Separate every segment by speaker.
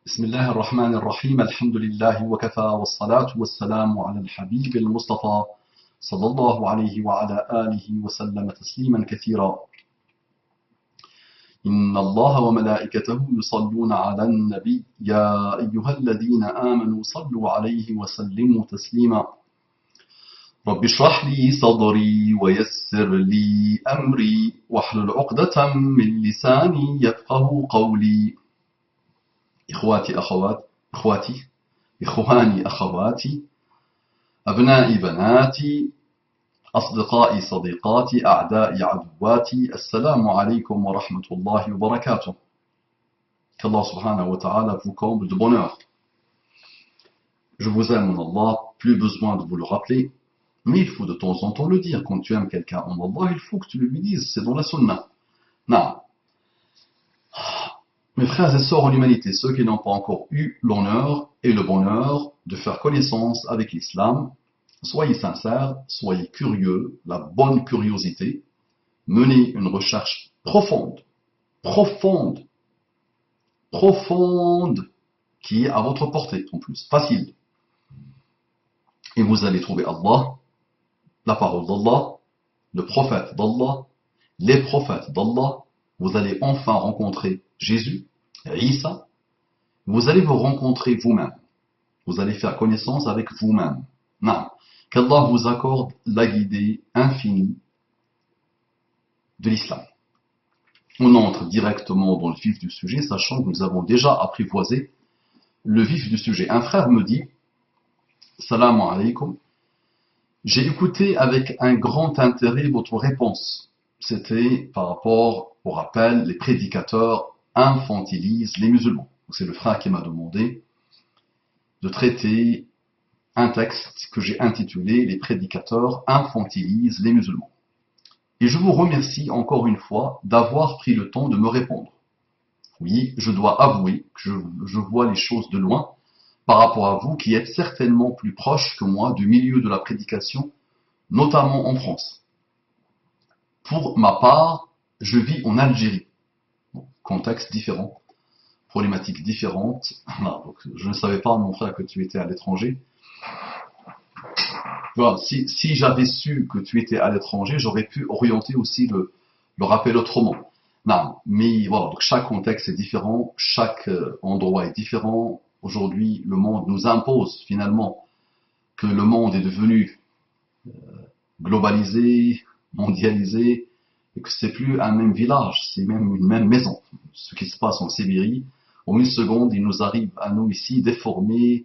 Speaker 1: بسم الله الرحمن الرحيم الحمد لله وكفى والصلاة والسلام على الحبيب المصطفى صلى الله عليه وعلى آله وسلم تسليما كثيرا. إن الله وملائكته يصلون على النبي يا أيها الذين آمنوا صلوا عليه وسلموا تسليما. رب اشرح لي صدري ويسر لي أمري واحلل عقدة من لساني يفقه قولي. إخواني أخواتي أبنائي بناتي أصدقائي صديقاتي أعدائي عدواتي السلام عليكم ورحمة الله وبركاته. Qu'Allah subhanahu wa ta'ala vous comble de bonheur. Je vous aime en Allah, plus besoin de vous le rappeler, mais il faut de temps en temps le dire. Quand tu aimes quelqu'un en Allah, il faut que tu lui dises, c'est dans la sunnah. Non. Mes frères et sœurs en humanité, ceux qui n'ont pas encore eu l'honneur et le bonheur de faire connaissance avec l'islam, soyez sincères, soyez curieux, la bonne curiosité, menez une recherche profonde, qui est à votre portée en plus, facile. Et vous allez trouver Allah, la parole d'Allah, le prophète d'Allah, les prophètes d'Allah. Vous allez enfin rencontrer Jésus, Isa. Vous allez vous rencontrer vous-même. Vous allez faire connaissance avec vous-même. Non. Qu'Allah vous accorde la guidée infinie de l'islam. On entre directement dans le vif du sujet, sachant que nous avons déjà apprivoisé le vif du sujet. Un frère me dit, Salam alaykoum, j'ai écouté avec un grand intérêt votre réponse. C'était par rapport au rappel, les prédicateurs infantilisent les musulmans. C'est le frère qui m'a demandé de traiter un texte que j'ai intitulé « Les prédicateurs infantilisent les musulmans ». Et je vous remercie encore une fois d'avoir pris le temps de me répondre. Oui, je dois avouer que je vois les choses de loin par rapport à vous qui êtes certainement plus proche que moi du milieu de la prédication, notamment en France. Pour ma part, je vis en Algérie. Bon, contexte différent, problématiques différentes. Donc, je ne savais pas, mon frère, que tu étais à l'étranger. Voilà, si j'avais su que tu étais à l'étranger, j'aurais pu orienter aussi le rappel autrement. Non, mais voilà, donc chaque contexte est différent, chaque endroit est différent. Aujourd'hui, le monde nous impose finalement que le monde est devenu globalisé, mondialisé, et que c'est plus un même village, c'est même une même maison. Ce qui se passe en Sibérie, en une seconde, il nous arrive à nous ici déformé,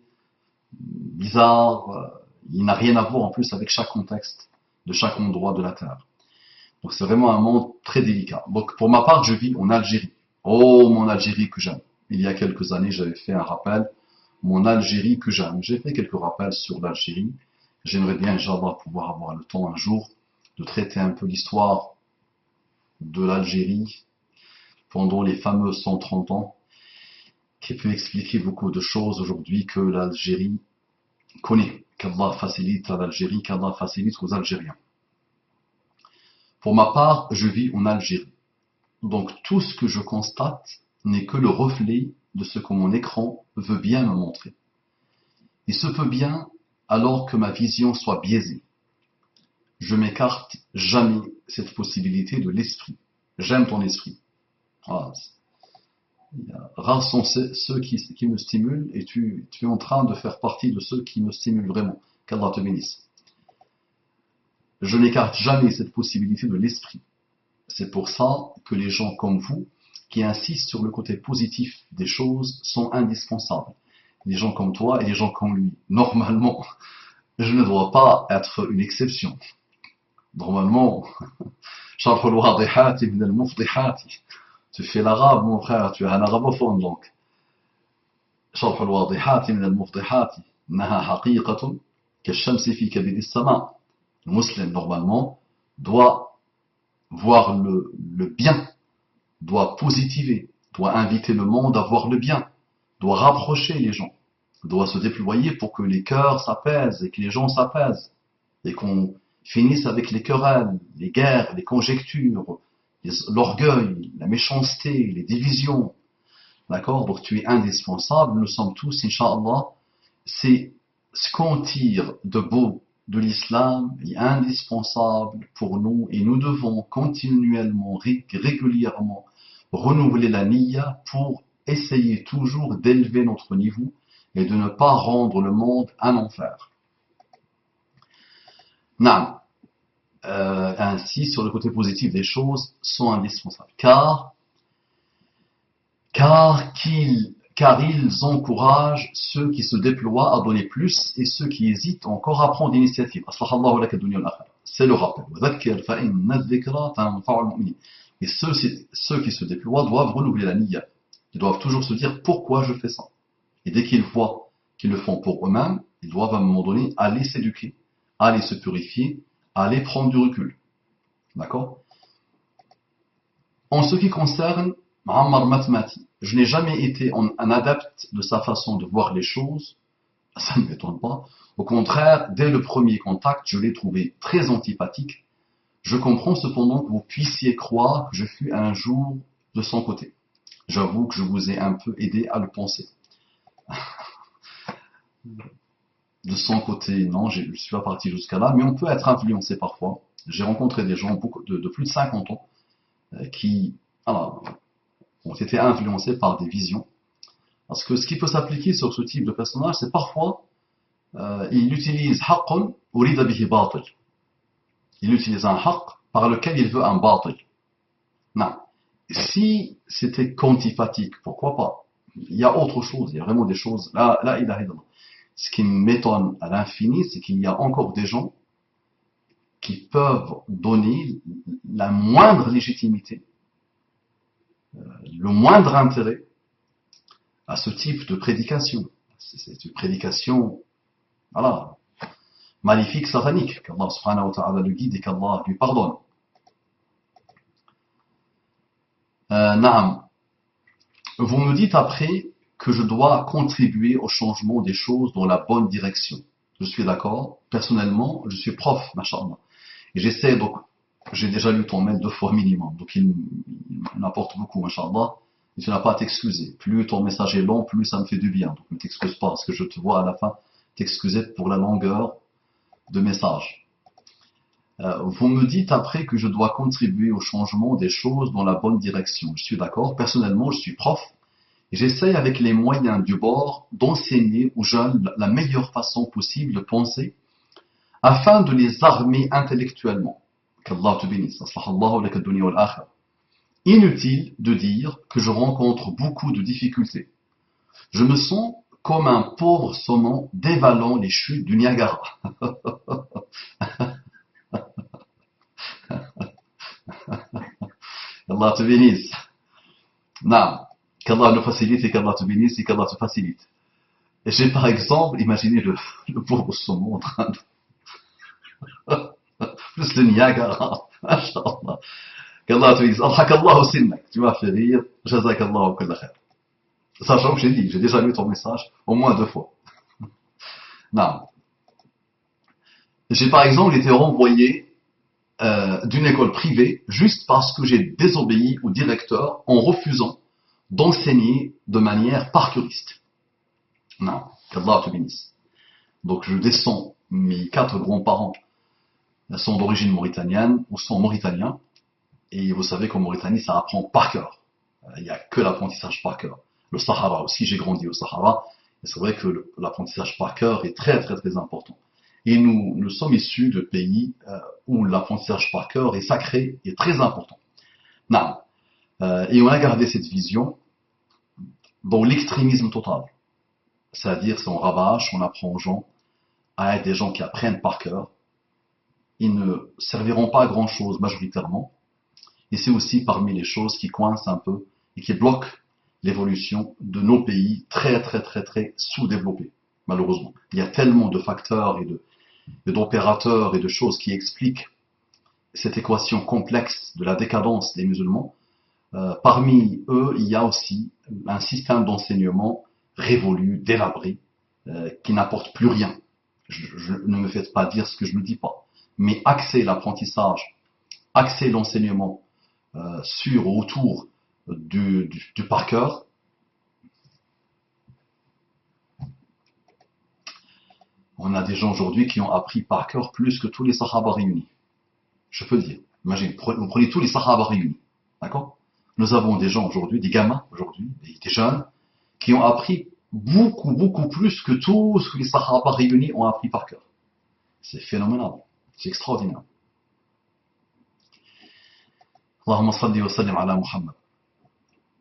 Speaker 1: bizarre. Il n'a rien à voir en plus avec chaque contexte de chaque endroit de la Terre. Donc c'est vraiment un monde très délicat. Donc pour ma part, je vis en Algérie. Oh, mon Algérie que j'aime. Il y a quelques années, j'avais fait un rappel. Mon Algérie que j'aime. J'ai fait quelques rappels sur l'Algérie. J'aimerais bien, Inch'Allah, pouvoir avoir le temps un jour de traiter un peu l'histoire de l'Algérie pendant les fameux 130 ans, qui peut expliquer beaucoup de choses aujourd'hui que l'Algérie connaît. Qu'Allah facilite à l'Algérie, qu'Allah facilite aux Algériens. Pour ma part, je vis en Algérie. Donc tout ce que je constate n'est que le reflet de ce que mon écran veut bien me montrer. Il se peut bien alors que ma vision soit biaisée. Je m'écarte jamais cette possibilité de l'esprit. J'aime ton esprit. Voilà. Rares sont ceux qui me stimulent et tu es en train de faire partie de ceux qui me stimulent vraiment. Qu'Allah te bénisse. Je n'écarte jamais cette possibilité de l'esprit. C'est pour ça que les gens comme vous, qui insistent sur le côté positif des choses, sont indispensables. Les gens comme toi et les gens comme lui. Normalement, je ne dois pas être une exception. Normalement, شرح الواضحات من المفضحات. Tu fais l'arabe, mon frère, tu es un arabophone donc. شرح الواضحات من المفضحات إنها حقيقة كالشمس في كبد السماء. Le musulman, normalement, doit voir le bien, doit positiver, doit inviter le monde à voir le bien, doit rapprocher les gens, doit se déployer pour que les cœurs s'apaisent et que les gens s'apaisent, et qu'on finisse avec les querelles, les guerres, les conjectures, l'orgueil, la méchanceté, les divisions. D'accord? Donc tu es indispensable, nous sommes tous, Inch'Allah, c'est ce qu'on tire de beau de l'islam est indispensable pour nous et nous devons continuellement, régulièrement renouveler la niya pour essayer toujours d'élever notre niveau et de ne pas rendre le monde un enfer. Non. Ainsi, sur le côté positif des choses, sont indispensables. Car ils encouragent ceux qui se déploient à donner plus et ceux qui hésitent encore à prendre l'initiative. C'est le rappel. Et ceux qui se déploient doivent renouveler la niya. Ils doivent toujours se dire pourquoi je fais ça. Et dès qu'ils voient qu'ils le font pour eux-mêmes, ils doivent à un moment donné aller s'éduquer, aller se purifier, aller prendre du recul. D'accord? En ce qui concerne Muammar Matmati, je n'ai jamais été un adepte de sa façon de voir les choses, ça ne m'étonne pas. Au contraire, dès le premier contact, je l'ai trouvé très antipathique. Je comprends cependant que vous puissiez croire que je fus un jour de son côté. J'avoue que je vous ai un peu aidé à le penser. De son côté, non, je ne suis pas parti jusqu'à là, mais on peut être influencé parfois. J'ai rencontré des gens de plus de 50 ans qui ont été influencés par des visions. Parce que ce qui peut s'appliquer sur ce type de personnage, c'est parfois il utilise haqqun urida bihi batil. Il utilise un haqq par lequel il veut un batil. Non. Si c'était quantitatif, pourquoi pas? Il y a autre chose, il y a vraiment des choses. Là, ilaha illallah. Ce qui m'étonne à l'infini, c'est qu'il y a encore des gens qui peuvent donner la moindre légitimité, le moindre intérêt à ce type de prédication. C'est une prédication, voilà, maléfique, satanique, qu'Allah subhanahu wa ta'ala le guide et qu'Allah lui pardonne. Naam. Vous me dites après que je dois contribuer au changement des choses dans la bonne direction. Je suis d'accord. Personnellement, je suis prof, machallah. Et j'essaie, donc, j'ai déjà lu ton mail 2 fois minimum, donc il m'apporte beaucoup, machallah. Et tu n'as pas à t'excuser. Plus ton message est long, plus ça me fait du bien. Donc ne t'excuse pas, parce que je te vois à la fin t'excuser pour la longueur de message. Vous me dites après que je dois contribuer au changement des choses dans la bonne direction. Je suis d'accord. Personnellement, je suis prof. Et j'essaie avec les moyens du bord d'enseigner aux jeunes la meilleure façon possible de penser afin de les armer intellectuellement. Qu'Allah te bénisse. Inutile de dire que je rencontre beaucoup de difficultés. Je me sens comme un pauvre saumon dévalant les chutes du Niagara. Qu'Allah te bénisse. Non. Qu'Allah nous facilite et qu'Allah te bénisse et qu'Allah te facilite. Et j'ai par exemple imaginé le pauvre saumon en train de... plus le Niagara. Masha'Allah. Qu'Allah te bénisse. Alhakallahu sinnak. Tu m'as fait rire. Jazakallahu kulla khair. Sachant que j'ai déjà lu ton message au moins 2 fois. Non. J'ai par exemple été renvoyé d'une école privée juste parce que j'ai désobéi au directeur en refusant d'enseigner de manière parcouriste. Non, qu'Allah te bénisse. Donc je descends, mes 4 grands-parents sont d'origine mauritanienne ou sont mauritaniens, et vous savez qu'en Mauritanie ça apprend par cœur. Il n'y a que l'apprentissage par cœur. Le Sahara aussi, j'ai grandi au Sahara, et c'est vrai que l'apprentissage par cœur est très très très important. Et nous sommes issus de pays où l'apprentissage par cœur est sacré et très important. Non. Et on a gardé cette vision dans l'extrémisme total. C'est-à-dire, si on rabâche, on apprend aux gens à être des gens qui apprennent par cœur, ils ne serviront pas à grand chose majoritairement. Et c'est aussi parmi les choses qui coincent un peu et qui bloquent l'évolution de nos pays très très très très sous-développés, malheureusement. Il y a tellement de facteurs et d'opérateurs et de choses qui expliquent cette équation complexe de la décadence des musulmans. Parmi eux, il y a aussi un système d'enseignement révolu, délabré, qui n'apporte plus rien. Ne me faites pas dire ce que je ne dis pas. Mais axer l'apprentissage, axer l'enseignement sur ou autour du par cœur, On a des gens aujourd'hui qui ont appris par cœur plus que tous les Sahaba réunis. Je peux le dire. Imagine, vous prenez tous les Sahaba réunis. D'accord? Nous avons des gens aujourd'hui, des gamins aujourd'hui, des jeunes, qui ont appris beaucoup, beaucoup plus que tout ce que les Sahaba réunis ont appris par cœur. C'est phénoménal. C'est extraordinaire. Allahumma salli wa sallim ala Muhammad.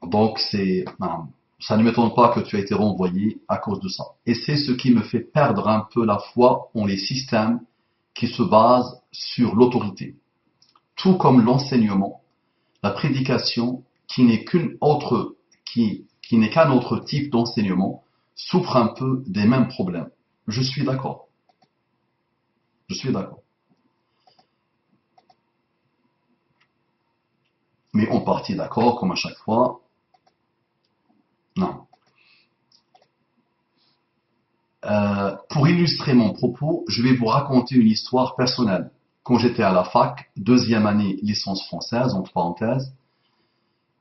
Speaker 1: Donc ça ne m'étonne pas que tu aies été renvoyé à cause de ça. Et c'est ce qui me fait perdre un peu la foi en les systèmes qui se basent sur l'autorité. Tout comme l'enseignement, la prédication, qui n'est qu'un autre type d'enseignement, souffre un peu des mêmes problèmes. Je suis d'accord. Je suis d'accord. Mais en partie d'accord, comme à chaque fois. Non. Pour illustrer mon propos, je vais vous raconter une histoire personnelle. Quand j'étais à la fac, deuxième année licence française, entre parenthèses,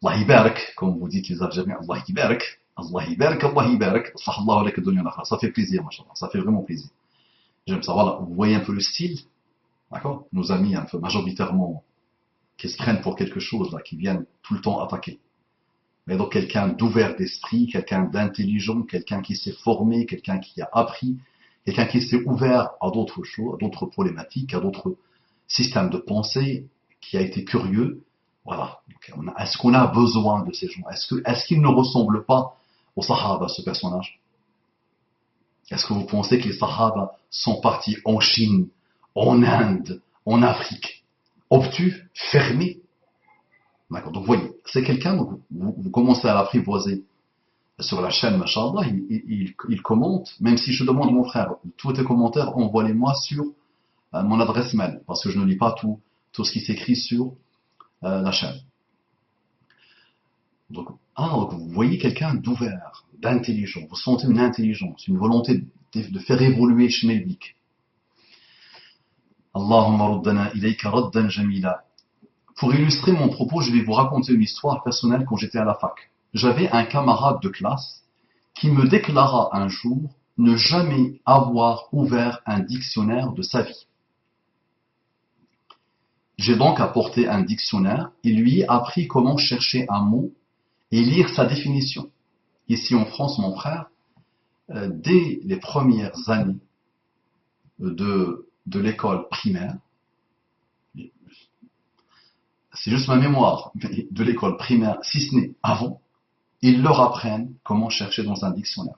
Speaker 1: Allah yibarak, comme vous dites les Algériens, Allah yibarak, Allah yibarak, Allah yibarak, sahallahu alayka dunya l'akhirah. Ça fait plaisir, machallah, ça fait vraiment plaisir. J'aime ça, voilà, vous voyez un peu le style, d'accord? Nos amis un peu majoritairement qui se prennent pour quelque chose, là, qui viennent tout le temps attaquer. Mais donc quelqu'un d'ouvert d'esprit, quelqu'un d'intelligent, quelqu'un qui s'est formé, quelqu'un qui a appris, quelqu'un qui s'est ouvert à d'autres choses, à d'autres problématiques, à d'autres systèmes de pensée, qui a été curieux. Voilà. Est-ce qu'on a besoin de ces gens? Est-ce qu'ils ne ressemblent pas aux Sahaba, ce personnage? Est-ce que vous pensez que les Sahaba sont partis en Chine, en Inde, en Afrique, obtus, fermés? D'accord. Donc, vous voyez, c'est quelqu'un, vous commencez à l'apprivoiser sur la chaîne, machallah, il commente, même si je demande à mon frère, tous tes commentaires, envoie-les-moi sur mon adresse mail, parce que je ne lis pas tout ce qui s'écrit sur la chaîne. Donc vous voyez quelqu'un d'ouvert, d'intelligent, vous sentez une intelligence, une volonté de faire évoluer Shmelbik. Allahumma ruddana ilayka raddan jamila. Pour illustrer mon propos, je vais vous raconter une histoire personnelle quand j'étais à la fac. J'avais un camarade de classe qui me déclara un jour ne jamais avoir ouvert un dictionnaire de sa vie. J'ai donc apporté un dictionnaire et lui appris comment chercher un mot et lire sa définition. Ici en France, mon frère, dès les premières années de l'école primaire, c'est juste ma mémoire, mais de l'école primaire, si ce n'est avant, ils leur apprennent comment chercher dans un dictionnaire.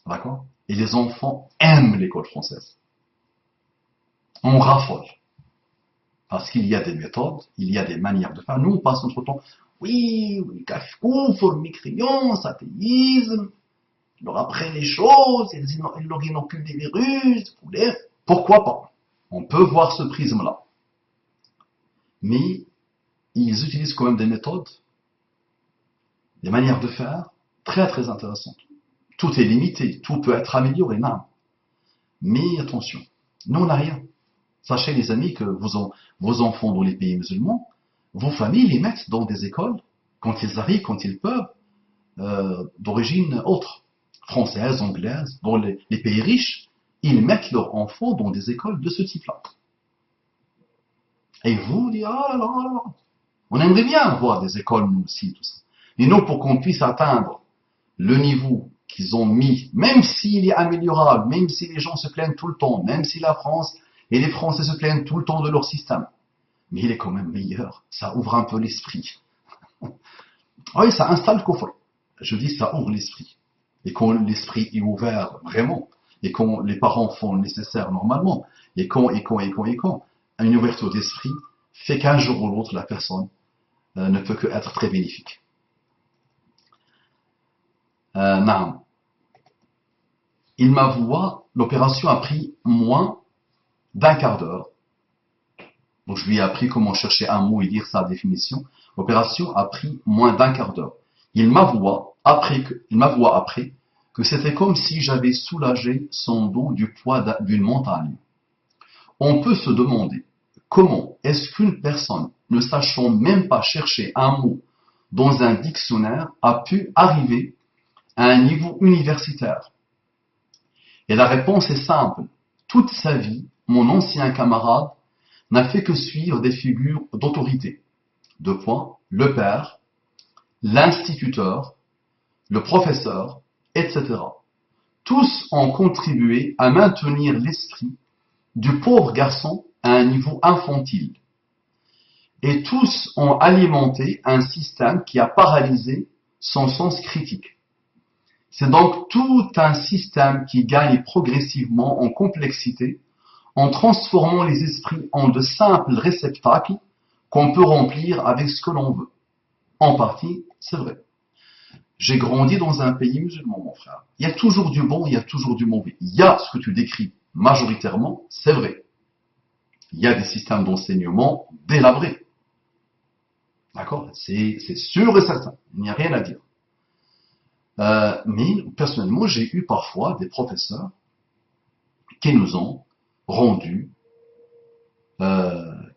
Speaker 1: D'accord? Et les enfants aiment l'école française. On raffole. Parce qu'il y a des méthodes, il y a des manières de faire. Nous, on passe notre temps, oui, kafkouf, mécréance, athéisme, ils leur apprennent les choses, ils leur inoculent des virus, pourquoi pas? On peut voir ce prisme-là. Mais ils utilisent quand même des méthodes, des manières de faire très très intéressantes. Tout est limité, tout peut être amélioré, non. Mais attention, nous on n'a rien. Sachez les amis que vos enfants dans les pays musulmans, vos familles les mettent dans des écoles, quand ils arrivent, quand ils peuvent, d'origine autre, française, anglaise, dans les pays riches, ils mettent leurs enfants dans des écoles de ce type-là. Et vous dites, ah là là là, on aimerait bien avoir des écoles, nous aussi, tout ça. Mais non, pour qu'on puisse atteindre le niveau qu'ils ont mis, même s'il est améliorable, même si les gens se plaignent tout le temps, même si la France et les Français se plaignent tout le temps de leur système, mais il est quand même meilleur. Ça ouvre un peu l'esprit. Oui, ça installe le coffre. Je dis, ça ouvre l'esprit. Et quand l'esprit est ouvert vraiment, et quand les parents font le nécessaire normalement, et quand, une ouverture d'esprit fait qu'un jour ou l'autre, la personne ne peut que être très bénéfique. Il m'avoua, l'opération a pris moins d'un quart d'heure. Donc je lui ai appris comment chercher un mot et lire sa définition. L'opération a pris moins d'un quart d'heure. Il m'avoua après que c'était comme si j'avais soulagé son dos du poids d'une montagne. On peut se demander comment est-ce qu'une personne, ne sachant même pas chercher un mot dans un dictionnaire, a pu arriver à un niveau universitaire? Et la réponse est simple. Toute sa vie, mon ancien camarade n'a fait que suivre des figures d'autorité. Deux points, le père, l'instituteur, le professeur, etc. Tous ont contribué à maintenir l'esprit du pauvre garçon à un niveau infantile. Et tous ont alimenté un système qui a paralysé son sens critique. C'est donc tout un système qui gagne progressivement en complexité en transformant les esprits en de simples réceptacles qu'on peut remplir avec ce que l'on veut. En partie, c'est vrai. J'ai grandi dans un pays musulman, mon frère. Il y a toujours du bon, il y a toujours du mauvais. Il y a ce que tu décris majoritairement, c'est vrai. Il y a des systèmes d'enseignement délabrés. D'accord? C'est sûr et certain. Il n'y a rien à dire. Mais personnellement, j'ai eu parfois des professeurs qui nous ont rendus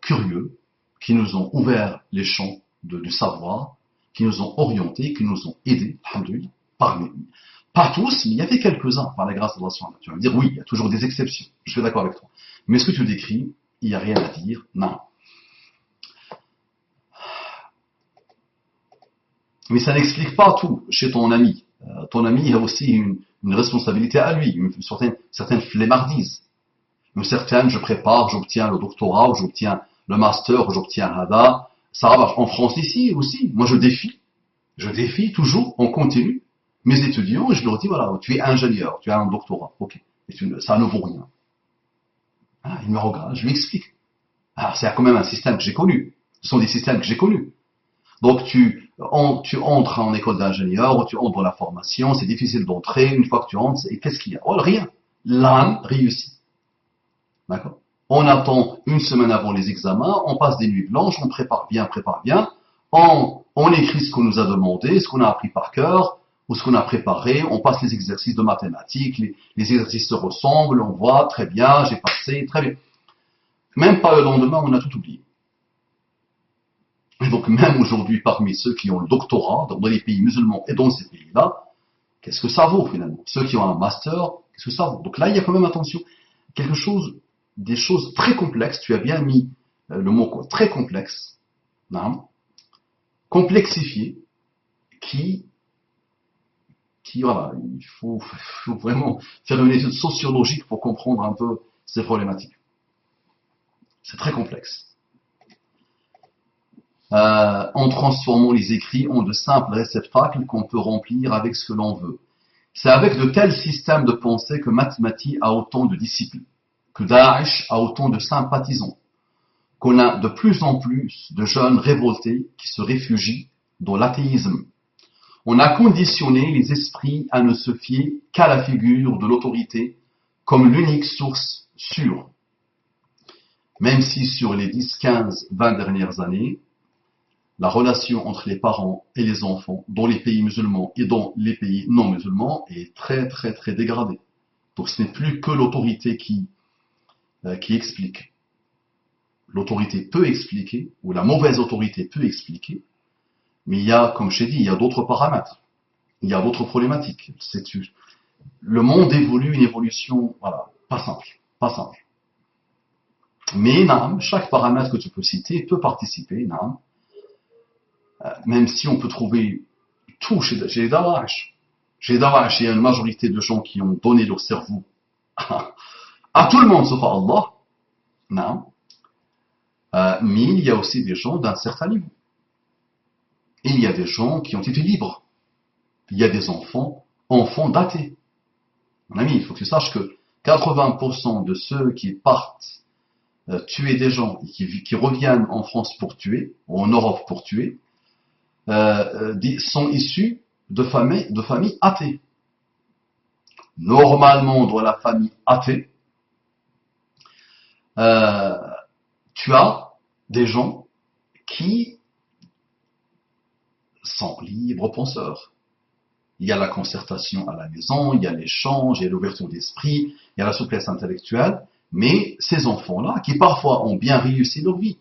Speaker 1: curieux, qui nous ont ouvert les champs du savoir, qui nous ont orientés, qui nous ont aidés, alhamdoulilah, pas tous, mais il y avait quelques-uns, par la grâce de Allah. Tu vas me dire, oui, il y a toujours des exceptions, je suis d'accord avec toi. Mais ce que tu décris, il n'y a rien à dire, non. Mais ça n'explique pas tout chez ton ami. Ton ami a aussi une responsabilité à lui, une certaine flemmardise. Une certaine, je prépare, j'obtiens le doctorat, ou j'obtiens le master, ou j'obtiens Hada. Ça va en France ici aussi. Moi, je défie toujours, on continue mes étudiants et je leur dis, voilà, tu es ingénieur, tu as un doctorat, ok, ça ne vaut rien. Ah, il me regarde, je lui explique. Ah, c'est quand même un système que j'ai connu. Ce sont des systèmes que j'ai connus. Donc tu entres en école d'ingénieur, ou tu entres dans la formation, c'est difficile d'entrer, une fois que tu entres, et qu'est-ce qu'il y a? Oh, rien. L'âme réussit. D'accord? On attend une semaine avant les examens, on passe des nuits blanches, on prépare bien, on écrit ce qu'on nous a demandé, ce qu'on a appris par cœur, ou ce qu'on a préparé, on passe les exercices de mathématiques, les exercices se ressemblent, on voit, très bien, j'ai passé, très bien. Même pas le lendemain, on a tout oublié. Et donc même aujourd'hui, parmi ceux qui ont le doctorat, dans les pays musulmans et dans ces pays-là, qu'est-ce que ça vaut finalement? Ceux qui ont un master, qu'est-ce que ça vaut? Donc là, il y a quand même, attention, des choses très complexes, tu as bien mis le mot quoi, très complexe, non, complexifié, qui voilà, il faut vraiment faire une étude sociologique pour comprendre un peu ces problématiques. C'est très complexe. En transformant les écrits en de simples réceptacles qu'on peut remplir avec ce que l'on veut. C'est avec de tels systèmes de pensée que Matmati a autant de disciples, que Daesh a autant de sympathisants, qu'on a de plus en plus de jeunes révoltés qui se réfugient dans l'athéisme. On a conditionné les esprits à ne se fier qu'à la figure de l'autorité comme l'unique source sûre. Même si sur les 10, 15, 20 dernières années, la relation entre les parents et les enfants dans les pays musulmans et dans les pays non musulmans est très très très dégradée. Donc ce n'est plus que l'autorité qui explique. L'autorité peut expliquer, ou la mauvaise autorité peut expliquer, mais il y a, comme je t'ai dit, il y a d'autres paramètres, il y a d'autres problématiques. Le monde évolue une évolution, voilà, pas simple. Mais naam, chaque paramètre que tu peux citer peut participer, naam. Même si on peut trouver tout chez les Daesh. Chez les Daesh, il y a une majorité de gens qui ont donné leur cerveau à tout le monde sauf à Allah. Non. Mais il y a aussi des gens d'un certain niveau. Et il y a des gens qui ont été libres. Il y a des enfants d'athées. Mon ami, il faut que tu saches que 80% de ceux qui partent tuer des gens et qui reviennent en France pour tuer, ou en Europe pour tuer, sont issus de familles athées. Normalement, dans la famille athée, tu as des gens qui sont libres penseurs. Il y a la concertation à la maison, il y a l'échange, il y a l'ouverture d'esprit, il y a la souplesse intellectuelle, mais ces enfants-là, qui parfois ont bien réussi leur vie,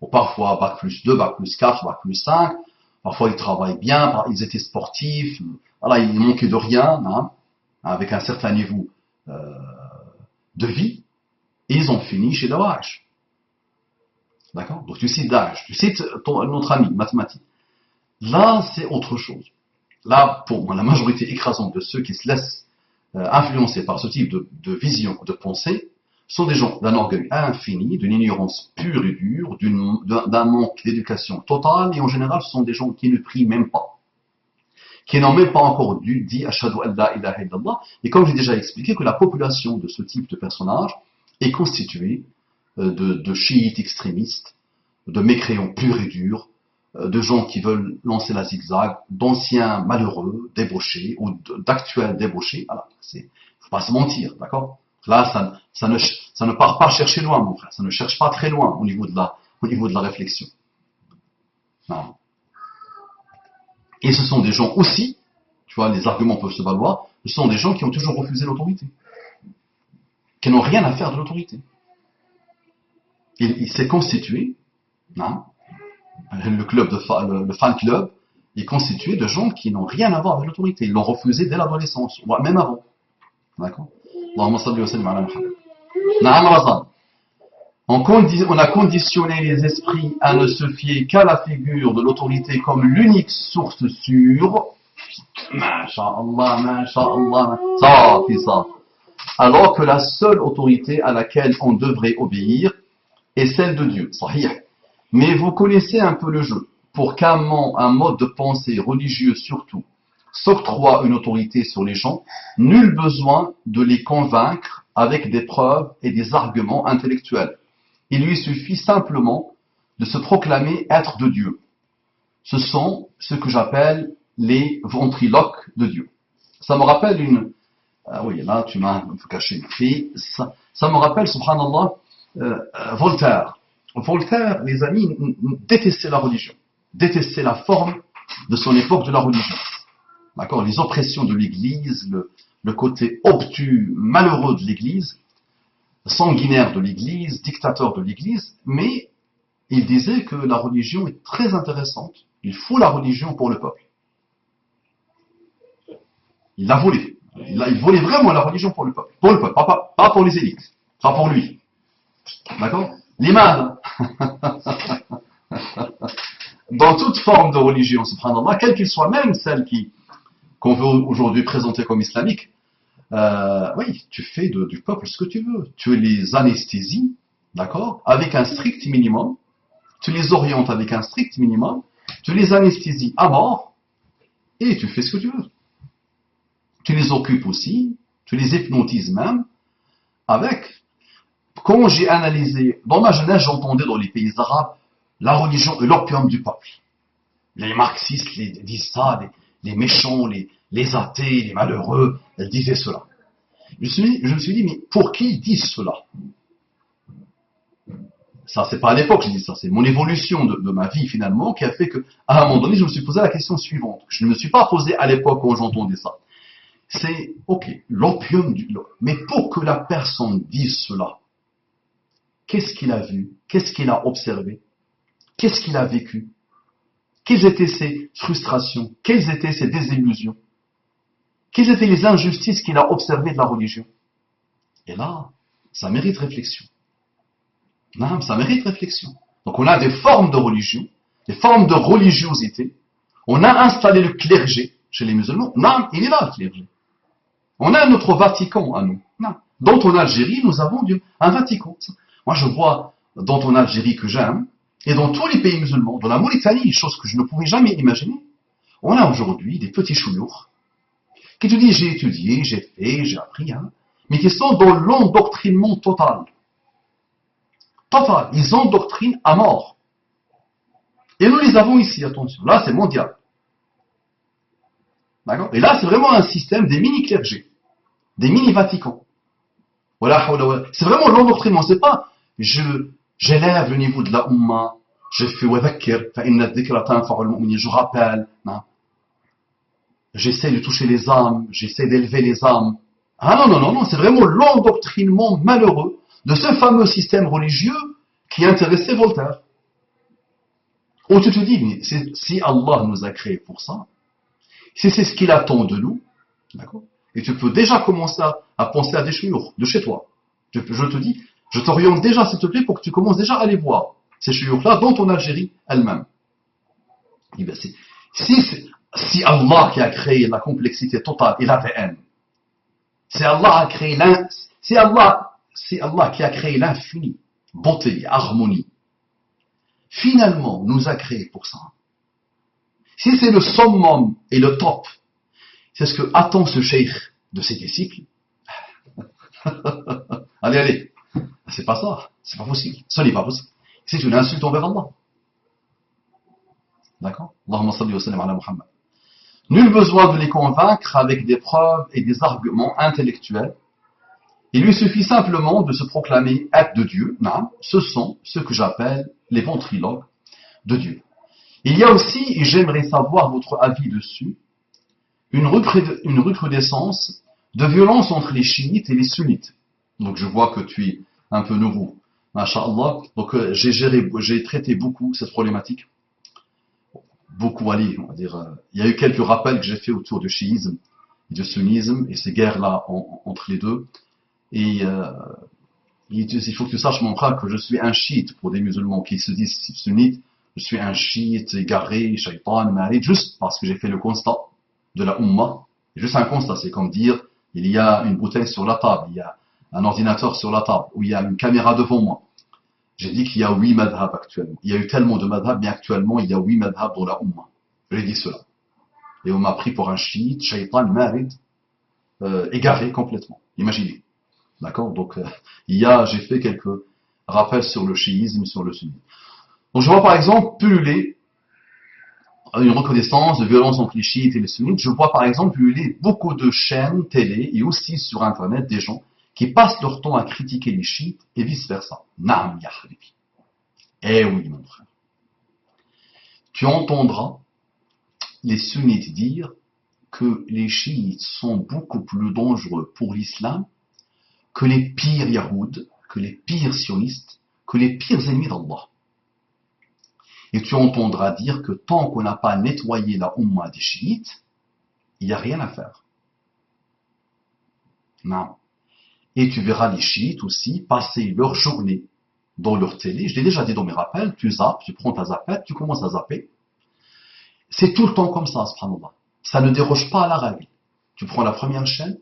Speaker 1: ou parfois bac plus 2, bac plus 4, bac plus 5, Parfois, ils travaillent bien, ils étaient sportifs, voilà, ils manquaient de rien, hein, avec un certain niveau euh, de vie, et ils ont fini chez Daesh. D'accord? Donc tu cites Daesh, tu cites notre ami mathématique. Là, c'est autre chose. Là, pour moi, la majorité écrasante de ceux qui se laissent influencés par ce type de vision, de pensée, sont des gens d'un orgueil infini, d'une ignorance pure et dure, d'un manque d'éducation totale, et en général, ce sont des gens qui ne prient même pas, qui n'ont même pas encore dit Ashhadu an la ilaha illallah. Et comme j'ai déjà expliqué, que la population de ce type de personnage est constituée de chiites extrémistes, de mécréants purs et durs, de gens qui veulent lancer la zigzag, d'anciens malheureux, débauchés, ou d'actuels débauchés. Voilà, faut pas se mentir, d'accord? Là, ça ne part pas chercher loin, mon frère. Ça ne cherche pas très loin au niveau de la réflexion. Non. Et ce sont des gens aussi, tu vois, les arguments peuvent se valoir, ce sont des gens qui ont toujours refusé l'autorité, qui n'ont rien à faire de l'autorité. Il s'est constitué, hein, le fan club est constitué de gens qui n'ont rien à voir avec l'autorité. Ils l'ont refusé dès l'adolescence, voire même avant. D'accord? Allahumma salli wa sallim ala Muhammad. Na'am Razan. On a conditionné les esprits à ne se fier qu'à la figure de l'autorité comme l'unique source sûre. Masha'Allah, Masha'Allah, ça, puis ça. Alors que la seule autorité à laquelle on devrait obéir est celle de Dieu. Sahih. Mais vous connaissez un peu le jeu. Pour qu'un mode de pensée religieux surtout s'octroie une autorité sur les gens, nul besoin de les convaincre avec des preuves et des arguments intellectuels. Il lui suffit simplement de se proclamer être de Dieu. Ce sont ce que j'appelle les ventriloques de Dieu. Ça me rappelle une... Ah oui, là, tu m'as un peu caché une fille. Ça me rappelle, subhanallah, Voltaire. Voltaire, les amis, détestait la religion, détestait la forme de son époque de la religion. D'accord? Les oppressions de l'Église, le côté obtus, malheureux de l'Église, sanguinaire de l'Église, dictateur de l'Église, mais il disait que la religion est très intéressante. Il faut la religion pour le peuple. Il la voulait. Il voulait vraiment la religion pour le peuple. Pour le peuple, pas pour les élites. Pas pour lui. D'accord? L'imam. Dans toute forme de religion, subhanallah, quelle qu'il soit, même celle qu'on veut aujourd'hui présenter comme islamique, oui, tu fais du peuple ce que tu veux. Tu les anesthésies, d'accord, avec un strict minimum. Tu les orientes avec un strict minimum. Tu les anesthésies à mort et tu fais ce que tu veux. Tu les occupes aussi, tu les hypnotises même avec... Quand j'ai analysé, dans ma jeunesse, j'entendais dans les pays arabes, la religion est l'opium du peuple. Les marxistes disent ça, les méchants, les athées, les malheureux, elles disaient cela. Je me suis dit, mais pour qui ils disent cela? Ça, c'est pas à l'époque que j'ai dit ça, c'est mon évolution de ma vie finalement qui a fait que, à un moment donné, je me suis posé la question suivante. Je ne me suis pas posé à l'époque quand j'entendais ça. C'est, ok, l'opium mais pour que la personne dise cela, qu'est-ce qu'il a vu? Qu'est-ce qu'il a observé? Qu'est-ce qu'il a vécu? Quelles étaient ses frustrations? Quelles étaient ses désillusions? Quelles étaient les injustices qu'il a observées de la religion? Et là, ça mérite réflexion. Non, ça mérite réflexion. Donc on a des formes de religion, des formes de religiosité. On a installé le clergé chez les musulmans. Non, il est là le clergé. On a notre Vatican à nous. Non. Dans ton Algérie, nous avons un Vatican. Moi, je vois dans ton Algérie que j'aime, et dans tous les pays musulmans, dans la Mauritanie, chose que je ne pouvais jamais imaginer, on a aujourd'hui des petits chouyours qui te disent j'ai étudié, j'ai fait, j'ai appris, hein, mais qui sont dans l'endoctrinement total. Total. Ils endoctrinent à mort. Et nous les avons ici, attention. Là, c'est mondial. D'accord? Et là, c'est vraiment un système des mini-clergés, des mini-Vaticans. Voilà, c'est vraiment l'endoctrinement. C'est pas j'élève le niveau de la Ummah, je fais wadhakir, je rappelle. Non. J'essaie de toucher les âmes, j'essaie d'élever les âmes. Ah non, c'est vraiment l'endoctrinement malheureux de ce fameux système religieux qui intéressait Voltaire. Ou tu te dis, mais si Allah nous a créés pour ça, si c'est ce qu'il attend de nous, d'accord, et tu peux déjà commencer à penser à des chouyours de chez toi. Je te dis, je t'oriente déjà, s'il te plaît, pour que tu commences déjà à aller voir ces chouyours-là dans ton Algérie elle-même. Et bien, si Allah qui a créé la complexité totale et l'ADN, c'est Allah qui a créé l'infini, beauté, harmonie, finalement nous a créé pour ça. Si c'est le summum et le top, c'est ce que attend ce cheikh de ses disciples. Allez, c'est pas ça, c'est pas possible, ça n'est pas possible. C'est une insulte envers Allah. D'accord? Allahumma salli wa sallam ala Muhammad. Nul besoin de les convaincre avec des preuves et des arguments intellectuels. Il lui suffit simplement de se proclamer être de Dieu. Non, ce sont ceux que j'appelle les ventriloques de Dieu. Il y a aussi, et j'aimerais savoir votre avis dessus, une recrudescence de violence entre les chiites et les sunnites. Donc je vois que tu es un peu nouveau. Masha'Allah. Donc j'ai traité beaucoup cette problématique. Beaucoup, allez, on va dire. Il y a eu quelques rappels que j'ai fait autour du chiisme et du sunnisme et ces guerres-là entre les deux. Et il faut que tu saches, mon frère, que je suis un chiite pour des musulmans qui se disent sunnites. Je suis un chiite égaré, shaitan, marid, juste parce que j'ai fait le constat de la Ummah. Juste un constat, c'est comme dire, il y a une bouteille sur la table, il y a un ordinateur sur la table, ou il y a une caméra devant moi. J'ai dit qu'il y a 8 madhab actuellement. Il y a eu tellement de madhab, mais actuellement, il y a 8 madhab dans la Ummah. J'ai dit cela. Et on m'a pris pour un chiite, shaitan, marid, égaré complètement. Imaginez. D'accord? Donc, j'ai fait quelques rappels sur le chiisme, sur le sunnisme. Donc, je vois par exemple pulluler une reconnaissance de violence entre les chiites et les sunnites. Je vois par exemple pulluler beaucoup de chaînes télé et aussi sur Internet des gens qui passent leur temps à critiquer les chiites et vice-versa. Naam ya habibi. Eh oui, mon frère. Tu entendras les sunnites dire que les chiites sont beaucoup plus dangereux pour l'islam que les pires yahouds, que les pires sionistes, que les pires ennemis d'Allah. Et tu entendras dire que tant qu'on n'a pas nettoyé la Ummah des chiites, il n'y a rien à faire. Non. Et tu verras les chiites aussi passer leur journée dans leur télé. Je l'ai déjà dit dans mes rappels, tu zappes, tu prends ta zappette, tu commences à zapper. C'est tout le temps comme ça, subhanallah. Ça ne déroge pas à la règle. Tu prends la première chaîne,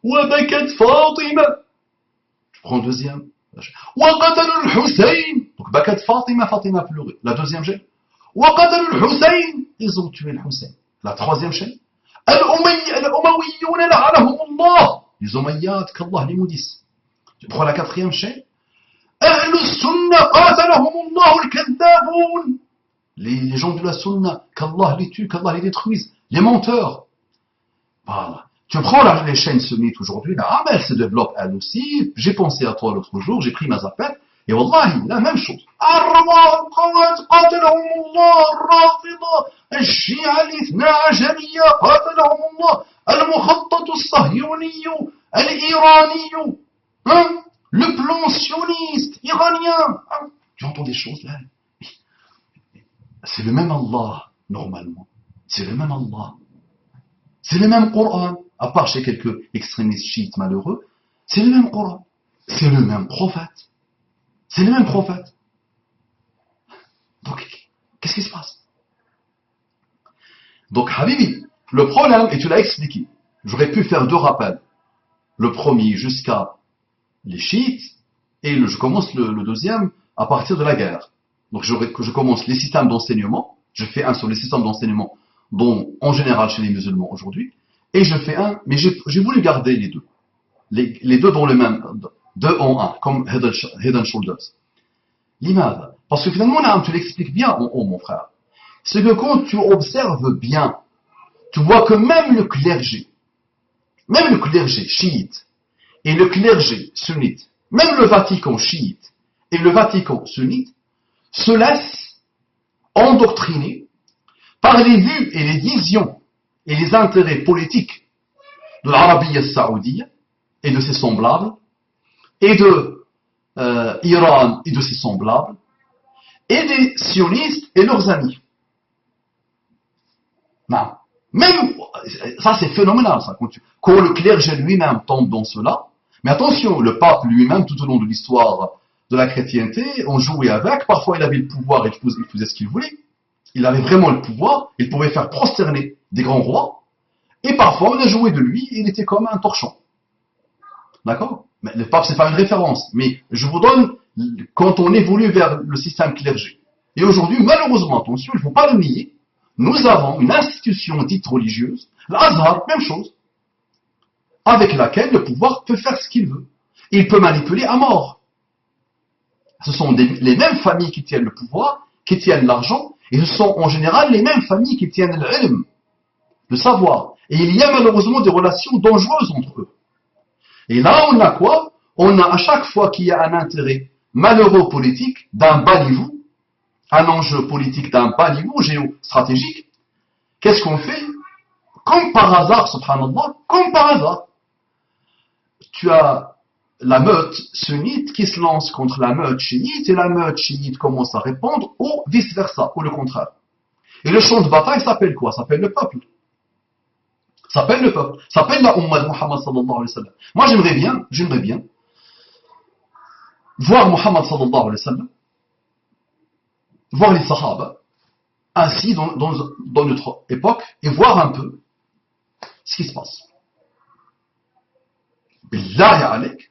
Speaker 1: wa bakat Fatima. Tu prends le deuxième, wa qatalu al-Hussein. Donc bakat Fatima, Fatima a pleuré. La deuxième chaîne, wa qatalu al-Hussein. Ils ont tué le Hussein. La troisième chaîne, al-Umayyoun la'anahumullah. Les Umayyads, qu'Allah les maudisse. Tu prends la quatrième chaîne, Ahl al-Sunnah qatalahumullah al-kaddaboun. Les gens de la Sunna, qu'Allah les tue, qu'Allah les détruise, les menteurs. Voilà. Tu prends les chaînes sunnites aujourd'hui, elle se développe elle aussi. J'ai pensé à toi l'autre jour, j'ai pris ma zapette, et wallahi, la même chose. Le plan sioniste iranien. Tu entends des choses là? C'est le même Allah, normalement. C'est le même Allah. C'est le même Coran. À part chez quelques extrémistes chiites malheureux, c'est le même Coran. C'est le même prophète. C'est le même prophète. Donc, qu'est-ce qui se passe? Donc, Habibi, le problème, et tu l'as expliqué, j'aurais pu faire deux rappels. Le premier jusqu'à les chiites, et je commence le deuxième à partir de la guerre. Donc je commence les systèmes d'enseignement, je fais un sur les systèmes d'enseignement dont en général chez les musulmans aujourd'hui, et je fais un, mais j'ai voulu garder les deux. Les deux dans le même, deux en un, comme Head and Shoulders. L'imam, parce que finalement, tu l'expliques bien en haut, mon frère. C'est que quand tu observes bien, tu vois que même le clergé chiite, et le clergé sunnite, même le Vatican chiite, et le Vatican sunnite, se laisse endoctriner par les vues et les visions et les intérêts politiques de l'Arabie saoudite et de ses semblables, et de Iran et de ses semblables, et des sionistes et leurs amis. Non. Même, ça c'est phénoménal, ça. Quand le clergé lui-même tombe dans cela, mais attention, le pape lui-même, tout au long de l'histoire de la chrétienté, on jouait avec, parfois il avait le pouvoir, il faisait ce qu'il voulait. Il avait vraiment le pouvoir, il pouvait faire prosterner des grands rois, et parfois on a joué de lui, il était comme un torchon. D'accord? Mais le pape, c'est pas une référence, mais je vous donne quand on évolue vers le système clergé. Et aujourd'hui, malheureusement, attention, il ne faut pas le nier, nous avons une institution dite religieuse, l'Azhar, même chose, avec laquelle le pouvoir peut faire ce qu'il veut. Il peut manipuler à mort. Ce sont les mêmes familles qui tiennent le pouvoir, qui tiennent l'argent, et ce sont en général les mêmes familles qui tiennent l'ilm, le savoir. Et il y a malheureusement des relations dangereuses entre eux. Et là, on a quoi? On a à chaque fois qu'il y a un intérêt malheureux politique d'un bas niveau, un enjeu politique d'un bas niveau géostratégique, qu'est-ce qu'on fait? Comme par hasard, subhanallah, comme par hasard, tu as la meute sunnite qui se lance contre la meute chiite, et la meute chiite commence à répondre, ou vice-versa, ou le contraire. Et le champ de bataille s'appelle quoi? S'appelle le peuple. S'appelle le peuple. S'appelle la Ummah de Muhammad sallallahu alayhi wa sallam. Moi, j'aimerais bien voir Muhammad sallallahu alayhi wa sallam, voir les Sahaba, ainsi dans notre époque, et voir un peu ce qui se passe. Billahi alayk.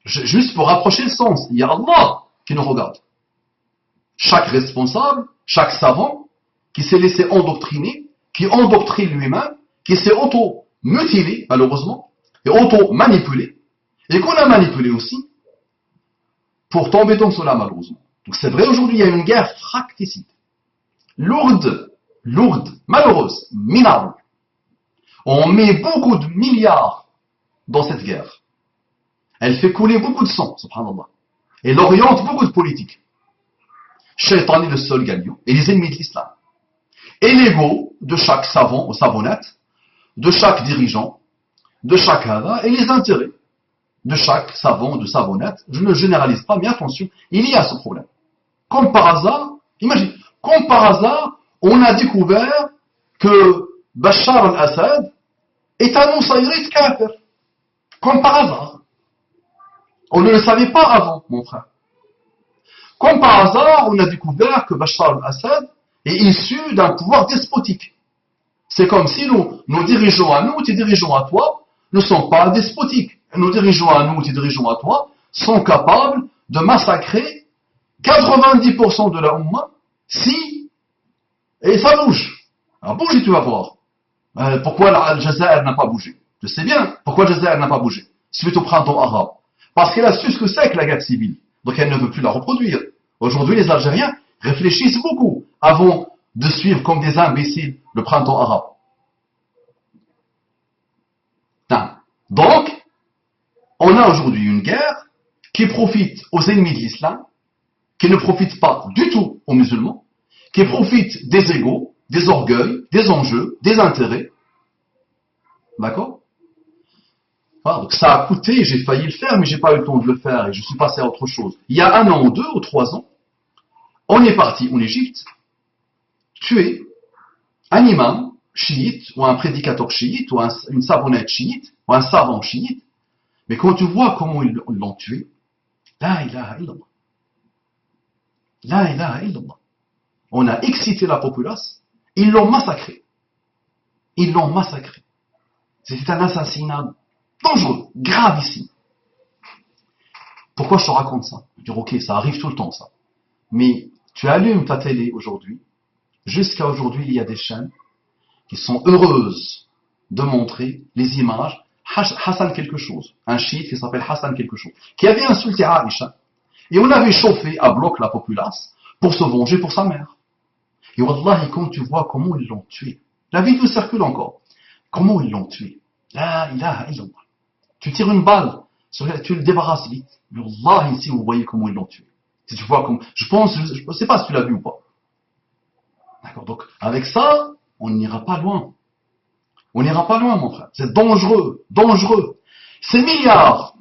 Speaker 1: Juste pour rapprocher le sens, il y a Allah qui nous regarde. Chaque responsable, chaque savant, qui s'est laissé endoctriner, qui endoctrine lui-même, qui s'est auto-mutilé, malheureusement, et auto-manipulé, et qu'on a manipulé aussi, pour tomber dans cela, malheureusement. Donc c'est vrai, aujourd'hui, il y a une guerre fracticide, lourde, malheureuse, minable. On met beaucoup de milliards dans cette guerre. Elle fait couler beaucoup de sang, subhanallah. Elle oriente beaucoup de politiques. Shaitan est le seul gagnant, et les ennemis de l'islam. Et l'ego de chaque savant ou savonnette, de chaque dirigeant, de chaque hada, et les intérêts de chaque savant ou de savonnette. Je ne généralise pas, mais attention, il y a ce problème. Comme par hasard, imagine, comme par hasard, on a découvert que Bachar al-Assad est un Nusayrit kafir. Comme par hasard. On ne le savait pas avant, mon frère. Comme par hasard, on a découvert que Bachar al-Assad est issu d'un pouvoir despotique. C'est comme si nos dirigeants à nous, tes dirigeants à toi, ne sont pas despotiques. Nos dirigeants à nous, tes dirigeants à toi, sont capables de massacrer 90% de la Ummah si, et ça bouge. Alors bouge et tu vas voir. Pourquoi Al-Jazair n'a pas bougé? Je sais bien pourquoi Al-Jazair n'a pas bougé, suite au printemps arabe. Parce qu'elle a su ce que c'est que la guerre civile. Donc elle ne veut plus la reproduire. Aujourd'hui, les Algériens réfléchissent beaucoup avant de suivre comme des imbéciles le printemps arabe. Donc, on a aujourd'hui une guerre qui profite aux ennemis de l'islam, qui ne profite pas du tout aux musulmans, qui profite des égos, des orgueils, des enjeux, des intérêts. D'accord? Voilà, donc ça a coûté, j'ai failli le faire, mais j'ai pas eu le temps de le faire et je suis passé à autre chose. Il y a 1 an, ou 2 ou 3 ans, on est parti en Égypte tuer un imam chiite ou un prédicateur chiite ou une savonnette chiite ou un savant chiite. Mais quand tu vois comment ils l'ont tué, la ilaha illallah. La ilaha illallah. On a excité la populace, ils l'ont massacré. Ils l'ont massacré. C'était un assassinat dangereux, gravissime. Pourquoi je te raconte ça? Je dis, ok, ça arrive tout le temps, ça. Mais tu allumes ta télé aujourd'hui, jusqu'à aujourd'hui, il y a des chaînes qui sont heureuses de montrer les images. Hassan quelque chose, un chiite qui s'appelle Hassan quelque chose, qui avait insulté Aïcha, et on avait chauffé à bloc la populace pour se venger pour sa mère. Et wallahi, quand tu vois comment ils l'ont tué, la vidéo circule encore, comment ils l'ont tué, la ilaha illallah. Tu tires une balle, tu le débarrasses vite. Mais wallahi, ici, vous voyez comment ils l'ont tué. Si tu vois comme, je ne sais pas si tu l'as vu ou pas. D'accord, donc, avec ça, on n'ira pas loin. On n'ira pas loin, mon frère. C'est dangereux, dangereux. C'est milliards.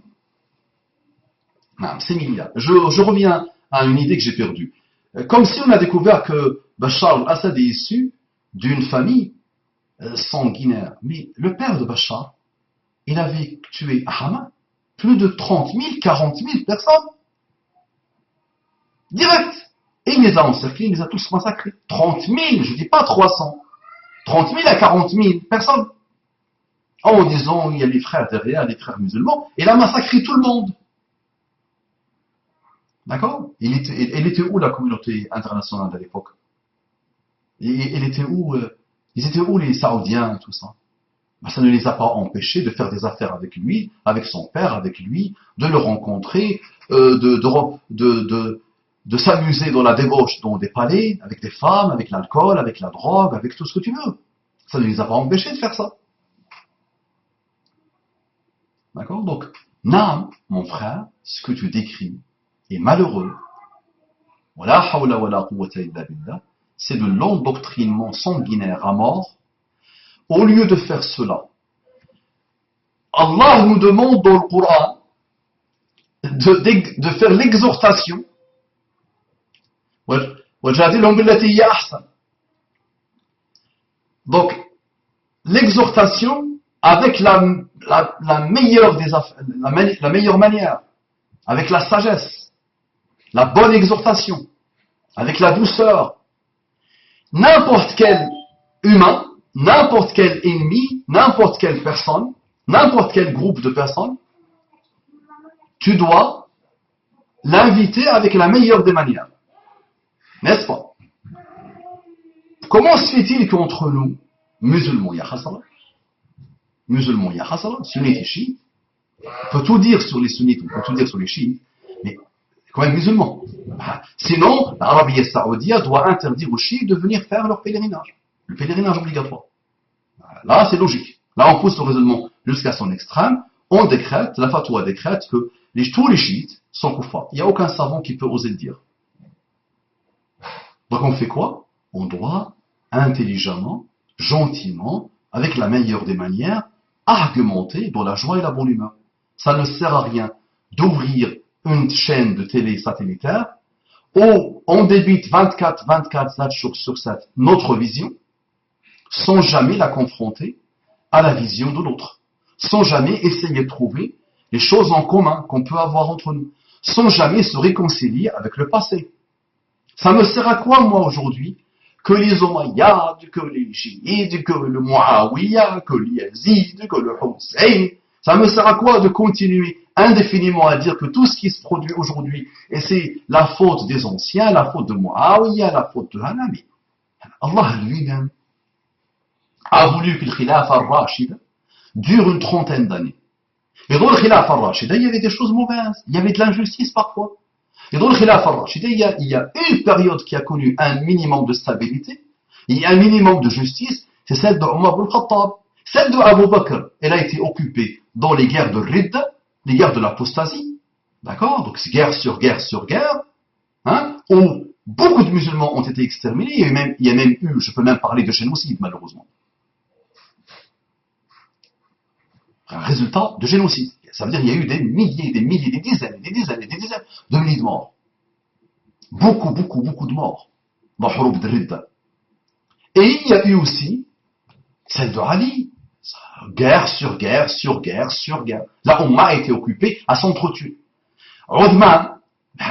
Speaker 1: Non, c'est milliards. Je reviens à une idée que j'ai perdue. Comme si on a découvert que Bachar al-Assad est issu d'une famille sanguinaire. Mais le père de Bachar, il avait tué à Hama plus de 30 000, 40 000 personnes. Direct. Et il les a encerclés, il les a tous massacrés. 30 000, je ne dis pas 300. 30 000 à 40 000 personnes. En disant, il y a les frères derrière, les frères musulmans, il a massacré tout le monde. D'accord? Elle était où la communauté internationale à l'époque? Elle était où ils étaient où les Saoudiens et tout ça? Ben, ça ne les a pas empêchés de faire des affaires avec lui, avec son père, avec lui, de le rencontrer, de s'amuser dans la débauche dans des palais, avec des femmes, avec l'alcool, avec la drogue, avec tout ce que tu veux. Ça ne les a pas empêchés de faire ça. D'accord? Donc, Naam, mon frère, ce que tu décris est malheureux. Wala hawla wala quwwata illa billah. C'est de l'endoctrinement sanguinaire à mort. Au lieu de faire cela, Allah nous demande dans le Coran de faire l'exhortation. Donc, l'exhortation avec la meilleure des affaires, la meilleure manière, avec la sagesse, la bonne exhortation, avec la douceur. N'importe quel humain, n'importe quel ennemi, n'importe quelle personne, n'importe quel groupe de personnes, tu dois l'inviter avec la meilleure des manières. N'est-ce pas? Comment se fait-il qu'entre nous, musulmans, il y a khasara? Musulmans, il y a khasara, sunnites et chiites. On peut tout dire sur les sunnites, on peut tout dire sur les chiites, mais quand même musulmans. Sinon, l'Arabie Saoudia doit interdire aux chiites de venir faire leur pèlerinage. Le pèlerinage obligatoire. Là, c'est logique. Là, on pousse le raisonnement jusqu'à son extrême. On décrète, la fatwa décrète que tous les chiites sont kuffars. Il n'y a aucun savant qui peut oser le dire. Donc on fait quoi? On doit intelligemment, gentiment, avec la meilleure des manières, argumenter dans la joie et la bonne humeur. Ça ne sert à rien d'ouvrir une chaîne de télé satellitaire où on débite 24 jours sur 7 notre vision, sans jamais la confronter à la vision de l'autre, sans jamais essayer de trouver les choses en commun qu'on peut avoir entre nous, sans jamais se réconcilier avec le passé. Ça me sert à quoi, moi, aujourd'hui, que les Omeyyades, que les Chiites, que le Muawiyah, que les Yazid, que le Hussein? Ça me sert à quoi de continuer indéfiniment à dire que tout ce qui se produit aujourd'hui, et c'est la faute des anciens, la faute de Muawiyah, la faute de Hanami. Allah lui-même a voulu que le Khilaf al-Rashid dure une trentaine d'années. Et dans le Khilaf al-Rashid, il y avait des choses mauvaises, il y avait de l'injustice parfois. Et dans le Khilaf al-Rashid, il y a une période qui a connu un minimum de stabilité, il y a un minimum de justice, c'est celle de Omar ibn Khattab. Celle de Abu Bakr, elle a été occupée dans les guerres de Ridda, les guerres de l'apostasie, d'accord? Donc c'est guerre sur guerre sur guerre, hein, où beaucoup de musulmans ont été exterminés, il y a même eu, je peux même parler de génocide malheureusement. Un résultat de génocide. Ça veut dire qu'il y a eu des milliers, des dizaines de milliers de morts. Beaucoup de morts dans Hurub de Ridda. Et il y a eu aussi celle de Ali. Guerre sur guerre sur guerre sur guerre. La Ummah a été occupée à s'entretuer. Uthman,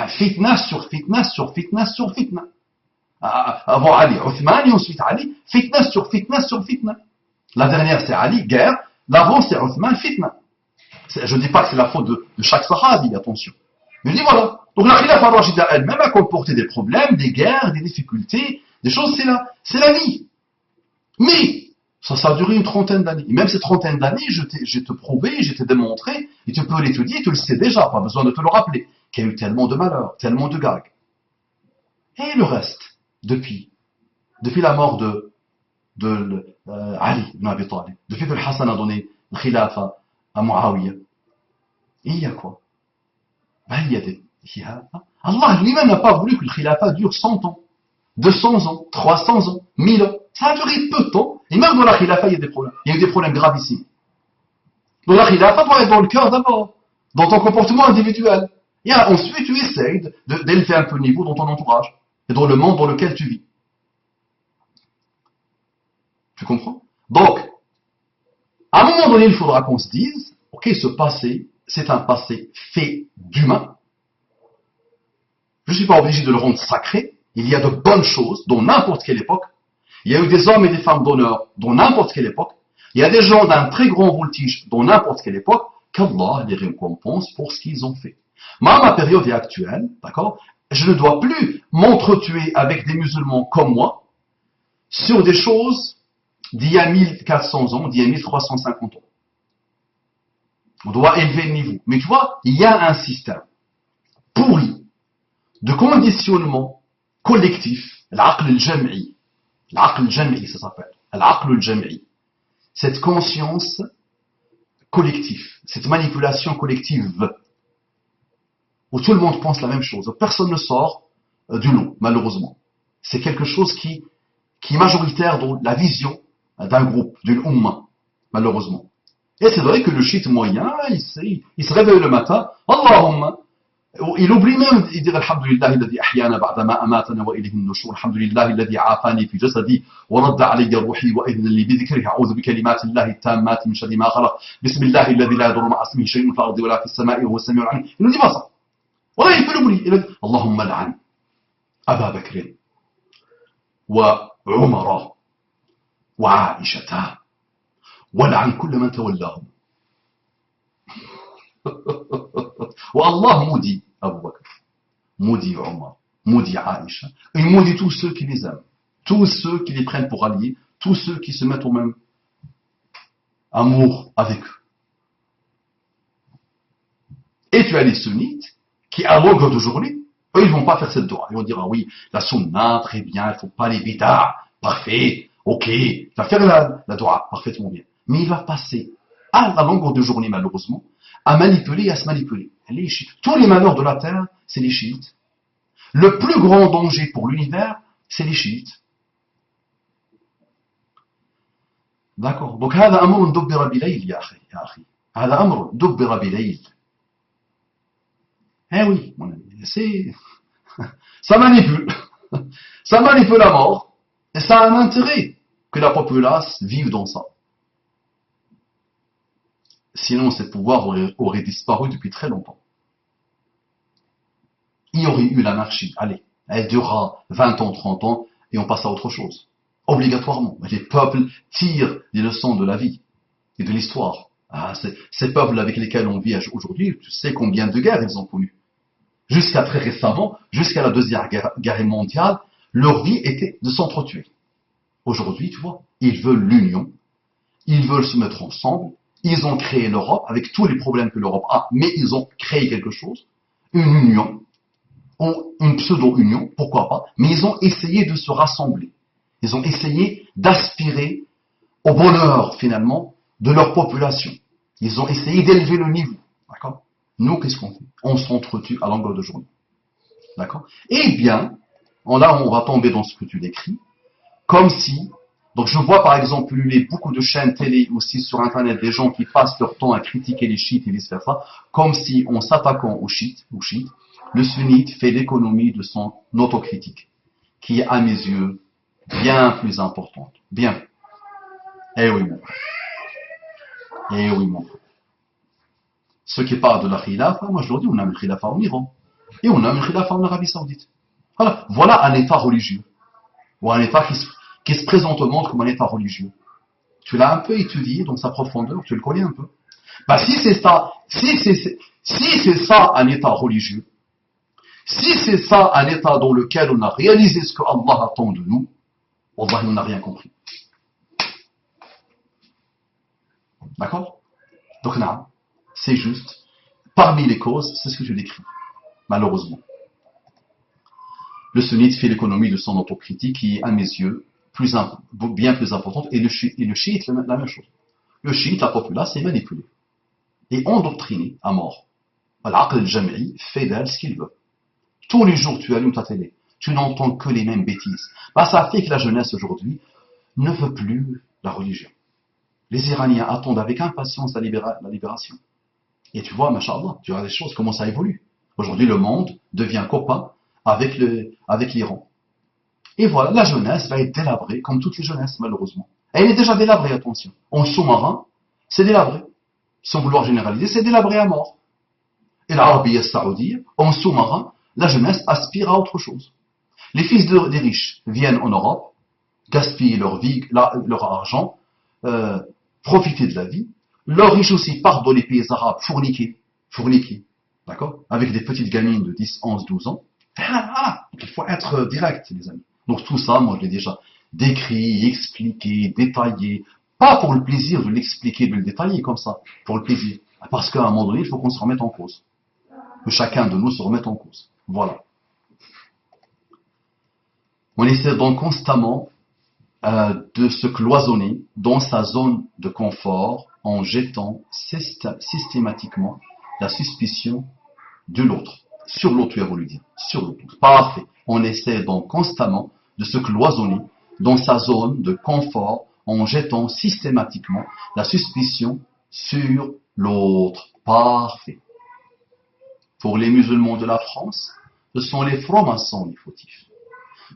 Speaker 1: fitna sur fitna sur fitna sur fitna. Avant Ali, Uthman et ensuite Ali, fitna sur fitna sur fitna. La dernière c'est Ali, guerre. L'avant c'est Uthman, fitna. Je ne dis pas que c'est la faute de chaque sahabi, attention. Mais je dis voilà. Donc la Khilafa al-Rashida elle-même a comporté des problèmes, des guerres, des difficultés, des choses, c'est la vie. Mais ça a duré une trentaine d'années. Et même ces trentaine d'années, je te prouvé, je t'ai démontré, et tu peux l'étudier, tu le sais déjà, pas besoin de te le rappeler, qu'il y a eu tellement de malheurs, tellement de gags. Et le reste, depuis la mort de Ali ibn Abi Talib, depuis que le Hassan a donné le khilafa à Muawiyah, il y a quoi? Allah lui-même n'a pas voulu que le khilafa dure 100 ans, 200 ans, 300 ans, 1000 ans. Ça a duré peu de temps. Et même dans la khilafa, il y a des problèmes. Il y a eu des problèmes gravissimes. Donc la khilafa doit être dans le cœur d'abord, dans ton comportement individuel. Et ensuite, tu essayes d'élever un peu le niveau dans ton entourage et dans le monde dans lequel tu vis. Tu comprends? Donc, à un moment donné, il faudra qu'on se dise, ok, ce passé, c'est un passé fait d'humain. Je ne suis pas obligé de le rendre sacré. Il y a de bonnes choses dans n'importe quelle époque. Il y a eu des hommes et des femmes d'honneur dans n'importe quelle époque. Il y a des gens d'un très grand voltige dans n'importe quelle époque, qu'Allah les récompense pour ce qu'ils ont fait. Moi, ma période est actuelle, d'accord? Je ne dois plus m'entretuer avec des musulmans comme moi sur des choses d'il y a 1400 ans, d'il y a 1350 ans. On doit élever le niveau. Mais tu vois, il y a un système pourri de conditionnement collectif, l'aql al-jam'i. L'aql al-jam'i, ça s'appelle. L'aql al-jam'i. Cette conscience collective, cette manipulation collective, où tout le monde pense la même chose. Personne ne sort du lot, malheureusement. C'est quelque chose qui est majoritaire dans la vision d'un groupe, d'une umma, malheureusement. Et c'est vrai que le chiite moyen, il se réveille le matin, Allahumma, il oublie même de dire Alhamdulillah alladhi ahyana ba'dama amatana wa ilayhi an-nushur, Alhamdulillah alladhi afani fi jasadi wa radda alayya ruhi wa idna li bi dhikrihi a'udhu bi kalimati Allahi tammati min sharri ma khalaq. Bismillah alladhi la yadurru ma'a ismihi shay'un fil ardi wa la fis sama'i wa huwa as-sami'ul 'alim. Il ne dit pas ça. Voilà, il peut l'oublier. Il dit Allahumma al'an Aba Bakr wa Umar wa Aisha wa al'an kull man tawallahum. والله maudit Abu Bakr, maudit Omar, maudit Aïcha, et maudit tous ceux qui les aiment, tous ceux qui les prennent pour alliés, tous ceux qui se mettent au même amour avec eux. Et tu as les sunnites qui, à longueur de journée, eux, ils vont pas faire cette dua. Ils vont dire, ah oui, la sunna, très bien, il faut pas les bid'ah, parfait, ok, il va faire la dua, parfaitement bien. Mais il va passer à la longueur de journée, malheureusement, à manipuler et à se manipuler. Les chiites. Tous les malheurs de la terre, c'est les chiites. Le plus grand danger pour l'univers, c'est les chiites. D'accord. Donc, هذا أمر دبر بليل يا أخي. هذا أمر دبر بليل. Eh oui, mon ami, ça manipule. Ça manipule la mort. Et ça a un intérêt que la populace vive dans ça. Sinon, ces pouvoirs auraient disparu depuis très longtemps. Il y aurait eu l'anarchie. Allez, elle durera 20 ans, 30 ans, et on passe à autre chose. Obligatoirement. Les peuples tirent des leçons de la vie et de l'histoire. Ah, ces peuples avec lesquels on vit aujourd'hui, tu sais combien de guerres ils ont connues. Jusqu'à très récemment, jusqu'à la Deuxième Guerre mondiale, leur vie était de s'entretuer. Aujourd'hui, tu vois, ils veulent l'union, ils veulent se mettre ensemble. Ils ont créé l'Europe avec tous les problèmes que l'Europe a, mais ils ont créé quelque chose, une union, ou une pseudo-union, pourquoi pas, mais ils ont essayé de se rassembler. Ils ont essayé d'aspirer au bonheur, finalement, de leur population. Ils ont essayé d'élever le niveau. D'accord? Nous, qu'est-ce qu'on fait? On s'entretue à longueur de journée. D'accord? Eh bien, là, on va tomber dans ce que tu décris, comme si. Donc je vois par exemple beaucoup de chaînes télé aussi sur internet des gens qui passent leur temps à critiquer les chiites et vice-versa, comme si en s'attaquant aux chiites, le sunnite fait l'économie de son autocritique, qui est à mes yeux bien plus importante. Bien. Eh oui mon frère. Eh oui mon frère. Ceux qui parlent de la khilafa, moi je leur dis on a une khilafa en Iran, et on a une khilafa en Arabie Saoudite. Voilà un état religieux, ou un état qui se présente au monde comme un état religieux. Tu l'as un peu étudié dans sa profondeur, tu le connais un peu. Bah, si c'est ça, si c'est ça un état religieux, si c'est ça un état dans lequel on a réalisé ce que Allah attend de nous, Wallah, on n'a rien compris. D'accord? Donc là, c'est juste, parmi les causes, c'est ce que je décris, malheureusement. Le sunnite fait l'économie de son autocritique qui est, à mes yeux, bien plus importante, et le chiite, la même chose. Le chiite, la populace, est manipulée et endoctrinée à mort. Al-Aql al-Jam'i fait d'elle ce qu'il veut. Tous les jours, tu allumes ta télé, tu n'entends que les mêmes bêtises. Bah, ça fait que la jeunesse aujourd'hui ne veut plus la religion. Les Iraniens attendent avec impatience la libération. Et tu vois, machallah, tu vois les choses, comment ça évolue. Aujourd'hui, le monde devient copain avec l'Iran. Et voilà, la jeunesse va être délabrée, comme toutes les jeunesses, malheureusement. Elle est déjà délabrée, attention. En sous-marin, c'est délabré. Sans vouloir généraliser, c'est délabré à mort. Et l'Arabie saoudite, en sous-marin, la jeunesse aspire à autre chose. Les fils des riches viennent en Europe, gaspillent leur vie, leur argent, profiter de la vie. Leurs riches aussi partent dans les pays arabes fourniquer, d'accord, avec des petites gamines de 10, 11, 12 ans. Ah, il faut être direct, les amis. Donc tout ça, moi je l'ai déjà décrit, expliqué, détaillé, pas pour le plaisir de l'expliquer, de le détailler comme ça, pour le plaisir. Parce qu'à un moment donné, il faut qu'on se remette en cause. Que chacun de nous se remette en cause. Voilà. On essaie donc constamment de se cloisonner dans sa zone de confort en jetant systématiquement la suspicion de l'autre. Sur l'autre, tu as voulu dire. Sur l'autre. Parfait. On essaie donc constamment de se cloisonner dans sa zone de confort en jetant systématiquement la suspicion sur l'autre. Parfait. Pour les musulmans de la France, ce sont les francs-maçons les fautifs.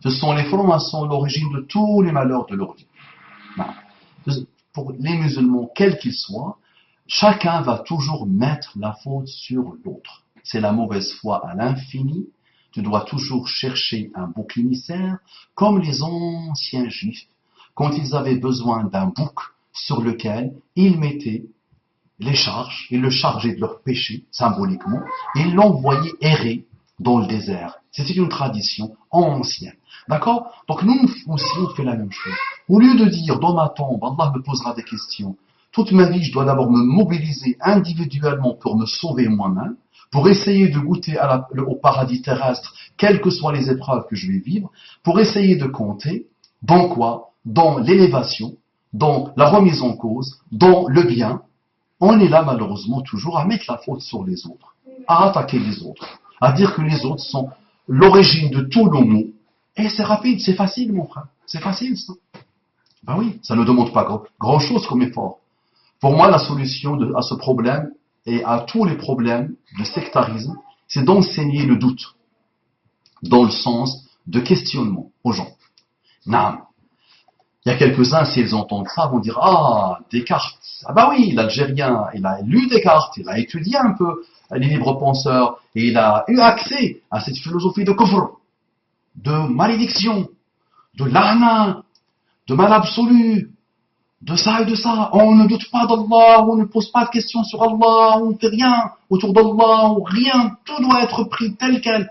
Speaker 1: Ce sont les francs-maçons l'origine de tous les malheurs de leur vie. Pour les musulmans, quels qu'ils soient, chacun va toujours mettre la faute sur l'autre. C'est la mauvaise foi à l'infini. Tu dois toujours chercher un bouc émissaire, comme les anciens juifs, quand ils avaient besoin d'un bouc sur lequel ils mettaient les charges, ils le chargeaient de leurs péchés, symboliquement, et ils l'envoyaient errer dans le désert. C'était une tradition ancienne. D'accord? Donc nous aussi, on fait la même chose. Au lieu de dire, dans ma tombe, Allah me posera des questions, toute ma vie, je dois d'abord me mobiliser individuellement pour me sauver moi-même, pour essayer de goûter au paradis terrestre, quelles que soient les épreuves que je vais vivre, pour essayer de compter, dans quoi? Dans l'élévation, dans la remise en cause, dans le bien. On est là malheureusement toujours à mettre la faute sur les autres, à attaquer les autres, à dire que les autres sont l'origine de tous nos maux. Et c'est rapide, c'est facile mon frère, c'est facile ça. Ben oui, ça ne demande pas grand chose comme effort. Pour moi, la solution à ce problème et à tous les problèmes de sectarisme, c'est d'enseigner le doute dans le sens de questionnement aux gens. Non. Il y a quelques-uns, s'ils entendent ça, vont dire « Ah, Descartes, ah bah oui, l'Algérien, il a lu Descartes, il a étudié un peu les libres penseurs, et il a eu accès à cette philosophie de kufr, de malédiction, de la'na, de mal absolu, de ça et de ça. On ne doute pas d'Allah, on ne pose pas de questions sur Allah, on ne fait rien autour d'Allah, rien, tout doit être pris tel quel. »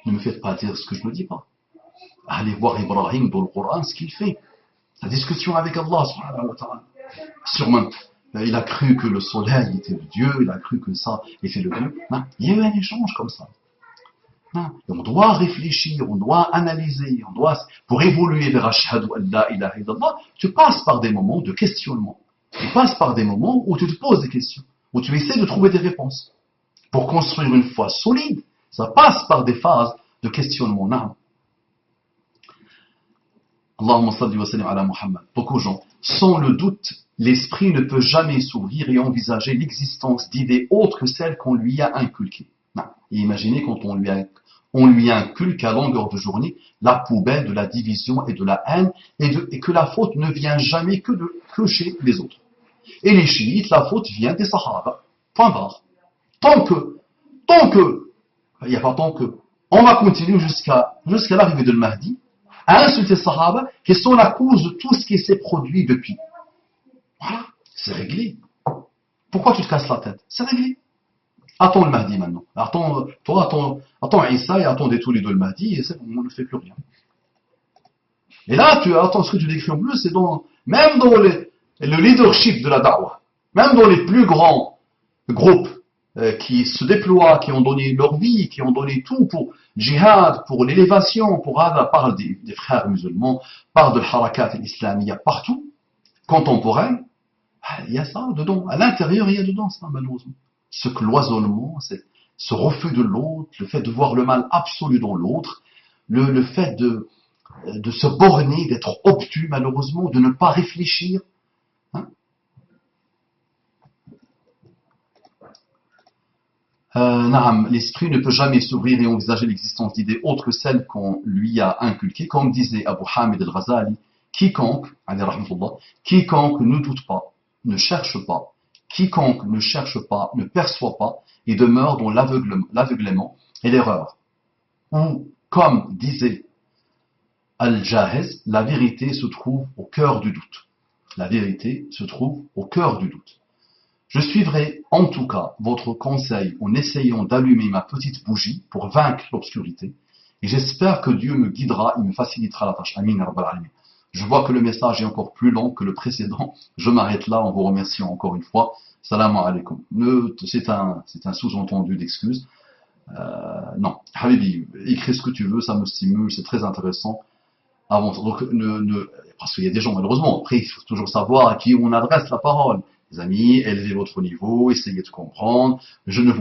Speaker 1: Ne me faites pas dire ce que je ne dis pas. Allez voir Ibrahim dans le Coran, ce qu'il fait. La discussion avec Allah, subhanahu wa ta'ala. Sûrement, il a cru que le soleil était le Dieu, il a cru que ça était le Dieu. Non, il y a eu un échange comme ça. Non, on doit réfléchir, on doit analyser, pour évoluer vers Ashhadu an la ilaha illallah, tu passes par des moments de questionnement. Tu passes par des moments où tu te poses des questions, où tu essaies de trouver des réponses. Pour construire une foi solide, ça passe par des phases de questionnement. Non. Allahumma salli wa sallim ala Muhammad. Beaucoup de gens, sans le doute, l'esprit ne peut jamais s'ouvrir et envisager l'existence d'idées autres que celles qu'on lui a inculquées. Non. Et imaginez quand on lui inculque à longueur de journée la poubelle de la division et de la haine et que la faute ne vient jamais que chez les autres. Et les chiites, la faute vient des sahaba. Point barre. Tant que, il n'y a pas tant que, on va continuer jusqu'à l'arrivée de Mahdi, à insulter les Sahaba, qui sont la cause de tout ce qui s'est produit depuis. Voilà, c'est réglé. Pourquoi tu te casses la tête? C'est réglé. Attends le Mahdi maintenant. Attends Issa et attendez tous les deux le Mahdi, et c'est bon, on ne fait plus rien. Et là, attends, ce que tu décris en plus, c'est même dans le leadership de la da'wah, même dans les plus grands groupes qui se déploient, qui ont donné leur vie, qui ont donné tout pour djihad, pour l'élévation, parle des frères musulmans, parle de l'harakat islamiyya, partout, contemporain, il y a ça dedans. À l'intérieur, il y a dedans ça, malheureusement. Ce cloisonnement, ce refus de l'autre, le fait de voir le mal absolu dans l'autre, le fait de se borner, d'être obtus, malheureusement, de ne pas réfléchir. Hein. Naam, l'esprit ne peut jamais s'ouvrir et envisager l'existence d'idées autres que celles qu'on lui a inculquées. Comme disait Abu Hamid al-Ghazali, quiconque, alayhi rahmatullah, quiconque ne doute pas, ne cherche pas, quiconque ne cherche pas, ne perçoit pas, et demeure dans l'aveuglement et l'erreur. Ou, comme disait Al-Jahez, la vérité se trouve au cœur du doute. La vérité se trouve au cœur du doute. Je suivrai en tout cas votre conseil en essayant d'allumer ma petite bougie pour vaincre l'obscurité et j'espère que Dieu me guidera et me facilitera la tâche. Amin, Rabbal Alamin. Je vois que le message est encore plus long que le précédent. Je m'arrête là en vous remerciant encore une fois. Salam alaikum. C'est un sous-entendu d'excuse. Non, Habibi, écris ce que tu veux, ça me stimule, c'est très intéressant. Donc, parce qu'il y a des gens, malheureusement, après, il faut toujours savoir à qui on adresse la parole. Les amis, élevez votre niveau, essayez de comprendre. Je ne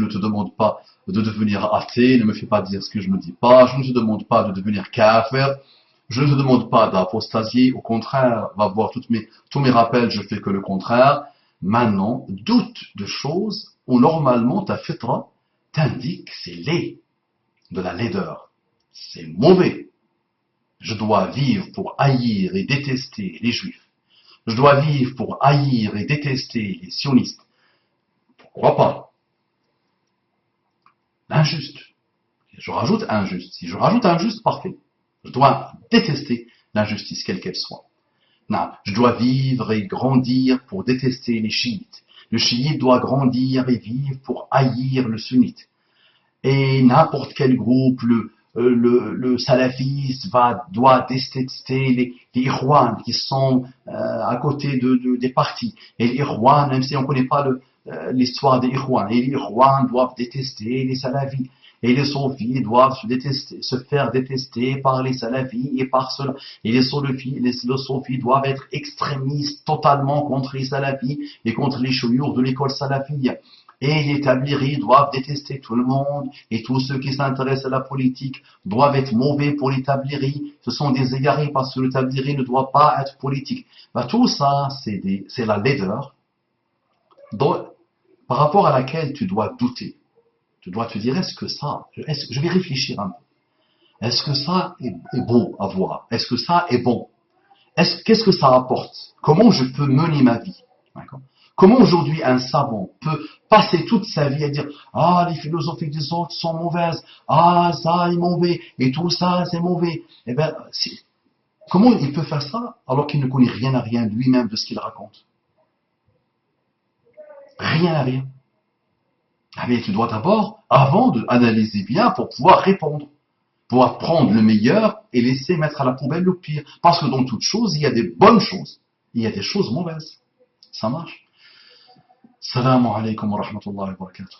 Speaker 1: te demande pas de devenir athée, ne me fais pas dire ce que je ne dis pas. Je ne te demande pas de devenir kafir. Je ne te demande pas d'apostasier. Au contraire, va voir tous mes rappels, je fais que le contraire. Maintenant, doute de choses où normalement ta fitra t'indique c'est laid, de la laideur. C'est mauvais. Je dois vivre pour haïr et détester les juifs. Je dois vivre pour haïr et détester les sionistes. Pourquoi pas? L'injuste. Je rajoute injuste. Si je rajoute injuste, parfait. Je dois détester l'injustice, quelle qu'elle soit. Non, je dois vivre et grandir pour détester les chiites. Le chiite doit grandir et vivre pour haïr le sunnite. Et n'importe quel groupe, le salafiste doit détester les Irwan qui sont à côté des partis. Et les Irwan, même si on ne connaît pas l'histoire des Irwan, et les Irwan doivent détester les salafis. Et les soufis doivent se faire détester par les salafis et par cela. Et les soufis doivent être extrémistes totalement contre les salafis et contre les chouyours de l'école salafie. Et les tabliris doivent détester tout le monde, et tous ceux qui s'intéressent à la politique doivent être mauvais pour les tabliris. Ce sont des égarés parce que le tabliri ne doit pas être politique. Tout ça, c'est la laideur par rapport à laquelle tu dois douter. Tu dois te dire, je vais réfléchir un peu. Est-ce que ça est beau à voir? Est-ce que ça est bon? Qu'est-ce que ça apporte? Comment je peux mener ma vie? D'accord? Comment aujourd'hui un savant peut passer toute sa vie à dire « Ah, les philosophies des autres sont mauvaises, ah, ça est mauvais, et tout ça c'est mauvais ». Eh bien, comment il peut faire ça alors qu'il ne connaît rien à rien lui-même de ce qu'il raconte? Rien à rien. Ah bien, tu dois d'abord, avant d'analyser bien pour pouvoir répondre, pouvoir prendre le meilleur et laisser mettre à la poubelle le pire. Parce que dans toute chose, il y a des bonnes choses, il y a des choses mauvaises. Ça marche. Salam alaikum wa rahmatullahi wa barakatuh.